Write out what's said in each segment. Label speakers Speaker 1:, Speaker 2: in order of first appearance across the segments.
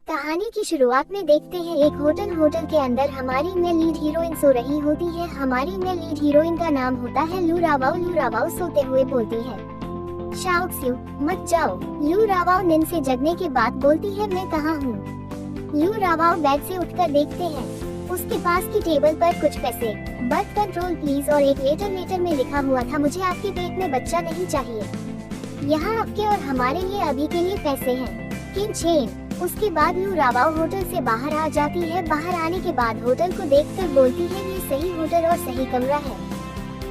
Speaker 1: कहानी की शुरुआत में देखते हैं एक होटल के अंदर हमारी में लीड हीरोइन सो रही होती है। हमारी में लीड हीरोइन का नाम होता है लू रावाओ। लू रावाओ सोते हुए बोलती है, शाओक्सियू मत जाओ। लू रावाओ नींद से जगने के बाद बोलती है, मैं कहाँ हूँ। लू रावाओ बेड से उठकर देखते हैं उसके पास की टेबल पर कुछ पैसे, बर्थ कंट्रोल प्लीज और एक लेटर में लिखा हुआ था, मुझे आपके पेट में बच्चा नहीं चाहिए। यहाँ आपके और हमारे लिए अभी के लिए पैसे हैं, किन चेन। उसके बाद लू रावाओ होटल से बाहर आ जाती है। बाहर आने के बाद होटल को देखकर बोलती है, ये सही होटल और सही कमरा है,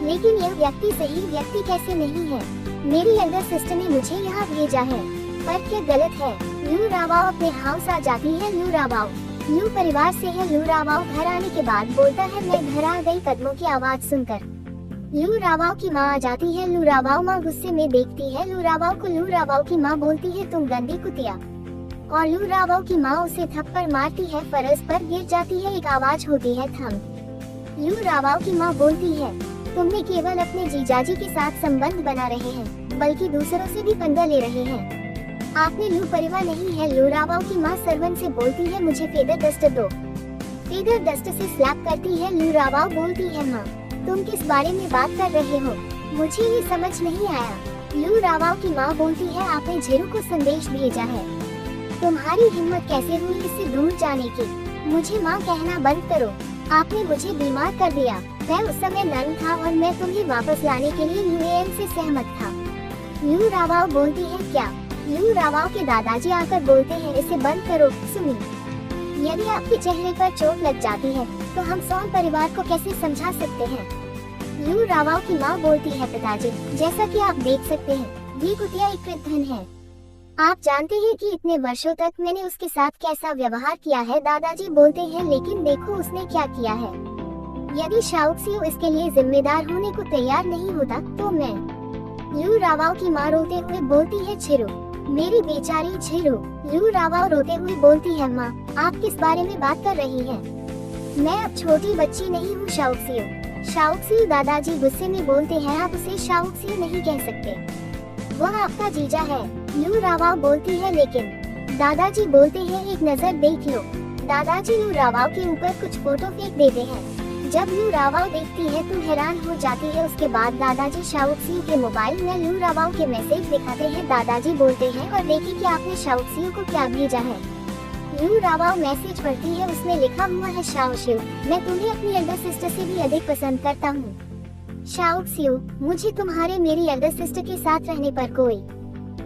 Speaker 1: लेकिन यह व्यक्ति सही व्यक्ति कैसे नहीं है। मेरी एल्डर सिस्टर ने मुझे यहाँ भेजा है, पर क्या गलत है। लू रावाओ अपने हाउस आ जाती है। लू रावाओ लू परिवार से है। लू रावाओ घर आने के बाद बोलता है, मैं घर आ गई कदमों की आवाज सुनकर। लू रावाओ की माँ आ जाती है। लू रावाओ माँ गुस्से में देखती है लू रावाओ को। लू रावाओ की माँ बोलती है, तुम गंदी कुतिया, और लू रावाओ की माँ उसे थप्पड़ मारती है, फर्श पर गिर जाती है। एक आवाज होती है, थम। लू रावाओ की माँ बोलती है, तुमने केवल अपने जीजाजी के साथ संबंध बना रहे हैं, बल्कि दूसरों से भी पंगा ले रहे हैं। आपने लू परिवार नहीं है। लू रावाओ की माँ सर्वेंट से बोलती है, मुझे फेदर डस्टर दो। फेदर डस्टर से स्लैप करती है। लू रावाओ बोलती है, माँ तुम किस बारे में बात कर रहे हो, मुझे ये समझ नहीं आया। लू रावाओ की माँ बोलती है, आपने झेरू को संदेश भेजा है, तुम्हारी हिम्मत कैसे हुई इससे दूर जाने की। मुझे माँ कहना बंद करो, आपने मुझे बीमार कर दिया। मैं उस समय नर्म था और मैं तुम्हें वापस लाने के लिए यूएन से सहमत था। लू रावाओ बोलती है, क्या। लू रावाओ के दादाजी आकर बोलते हैं, इसे बंद करो सुनी, यदि आपके चेहरे पर चोट लग जाती है तो हम सॉन परिवार को कैसे समझा सकते हैं। लू रावाओ की माँ बोलती है, पिताजी जैसा कि आप देख सकते हैं ये कुतिया एक कृतघ्न है, आप जानते हैं कि इतने वर्षों तक मैंने उसके साथ कैसा व्यवहार किया है। दादाजी बोलते हैं, लेकिन देखो उसने क्या किया है। यदि शाओक्सियू इसके लिए जिम्मेदार होने को तैयार नहीं होता तो मैं। लू रावाओ की माँ रोते हुए बोलती है, छिरू मेरी बेचारी छिरू। लू रावाओ रोते हुए बोलती है, माँ आप किस बारे में बात कर रही हैं? मैं अब छोटी बच्ची नहीं हूँ शाओक्सियू। शाओक्सियू दादाजी गुस्से में बोलते हैं, आप उसे शाओक्सियू नहीं कह सकते, वह आपका जीजा है। लू रावाओ बोलती है, लेकिन दादाजी बोलते हैं, एक नजर देख लो। दादाजी लू रावाओ के ऊपर कुछ फोटो फेंक देते हैं। जब लू रावाओ देखती है तो हैरान हो जाती है। उसके बाद दादाजी शाओक्सियू के मोबाइल में लू रावाओ के मैसेज दिखाते हैं। दादाजी बोलते हैं, और देखिए कि आपने शाओक्सियू को क्या भेजा है। लू रावाओ मैसेज पढ़ती है, उसमें लिखा हुआ है, शाओक्सियू मैं तुम्हें अपनी एल्डर सिस्टर से भी अधिक पसंद करता हूँ। शाओक्सियू मुझे तुम्हारे मेरी एल्डर सिस्टर के साथ रहने पर कोई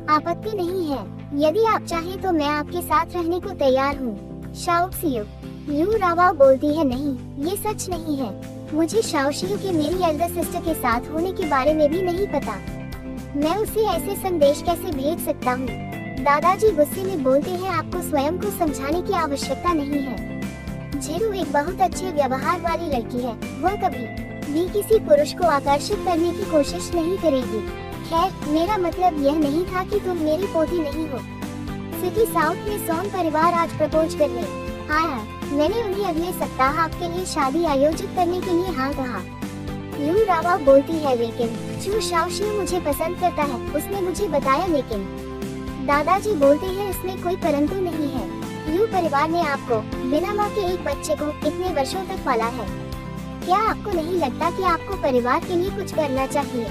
Speaker 1: आपत्ति नहीं है, यदि आप चाहें तो मैं आपके साथ रहने को तैयार हूँ। शाओक्सियू लू रावाओ बोलती है, नहीं ये सच नहीं है, मुझे शाओक्सियू के मेरी एल्डर सिस्टर के साथ होने के बारे में भी नहीं पता, मैं उसे ऐसे संदेश कैसे भेज सकता हूँ। दादाजी गुस्से में बोलते हैं, आपको स्वयं को समझाने की आवश्यकता नहीं है। झेरू एक बहुत अच्छे व्यवहार वाली लड़की है, वह कभी भी किसी पुरुष को आकर्षित करने की कोशिश नहीं करेगी। खैर मेरा मतलब यह नहीं था कि तुम मेरी पोती नहीं हो। सिटी साउथ में सॉन परिवार आज प्रपोज करने आया, मैंने उन्हें अगले सप्ताह आपके लिए शादी आयोजित करने के लिए हाँ कहा। लू रावाओ बोलती है, लेकिन चू शाओक्सियू मुझे पसंद करता है, उसने मुझे बताया। लेकिन दादाजी बोलते हैं, इसमें कोई परंतु नहीं है। लू परिवार ने आपको बिना माँ के एक बच्चे को इतने वर्षों तक पाला है, क्या आपको नहीं लगता कि आपको परिवार के लिए कुछ करना चाहिए।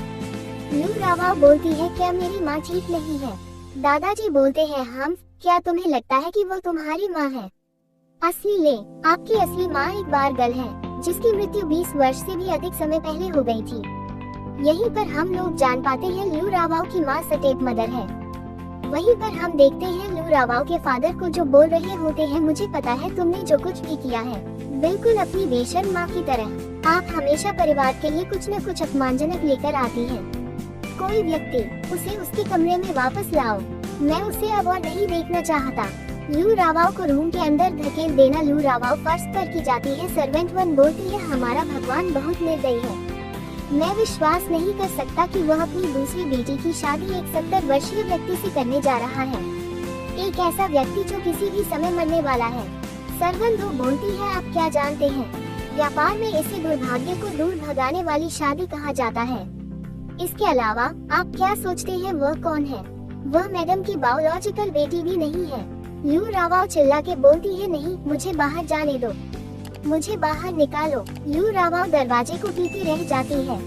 Speaker 1: लू रावाओ बोलती है, क्या मेरी माँ ठीक नहीं है। दादाजी बोलते हैं, हम क्या तुम्हें लगता है कि वो तुम्हारी माँ है। असली ले आपकी असली माँ एक बारगल है, जिसकी मृत्यु 20 वर्ष से भी अधिक समय पहले हो गई थी। यहीं पर हम लोग जान पाते हैं लू रावाओ की माँ स्टेप मदर है। वहीं पर हम देखते हैं लू रावाओ के फादर को जो बोल रहे होते हैं, मुझे पता है तुमने जो कुछ भी किया है, बिल्कुल अपनी बेशर्म माँ की तरह आप हमेशा परिवार के लिए कुछ न कुछ अपमानजनक लेकर आती हैं। कोई व्यक्ति उसे उसके कमरे में वापस लाओ, मैं उसे अब और नहीं देखना चाहता। लू रावाओ को रूम के अंदर धकेल देना। लू रावाओ फर्श पर की जाती है। सर्वेंट वन बोलती है, हमारा भगवान बहुत निर्दयी है, मैं विश्वास नहीं कर सकता कि वह अपनी दूसरी बेटी की शादी एक 70 वर्षीय व्यक्ति से करने जा रहा है, एक ऐसा व्यक्ति जो किसी भी समय मरने वाला है। सर्वेंट दो बोलती है, आप क्या जानते हैं, व्यापार में इसे दुर्भाग्य को दूर भगाने वाली शादी कहा जाता है। इसके अलावा आप क्या सोचते हैं वह कौन है? वह मैडम की बायोलॉजिकल बेटी भी नहीं है। लू रावाओ चिल्ला के बोलती है, नहीं, मुझे बाहर जाने दो, मुझे बाहर निकालो। लू रावाओ दरवाजे को पीती रह जाती है।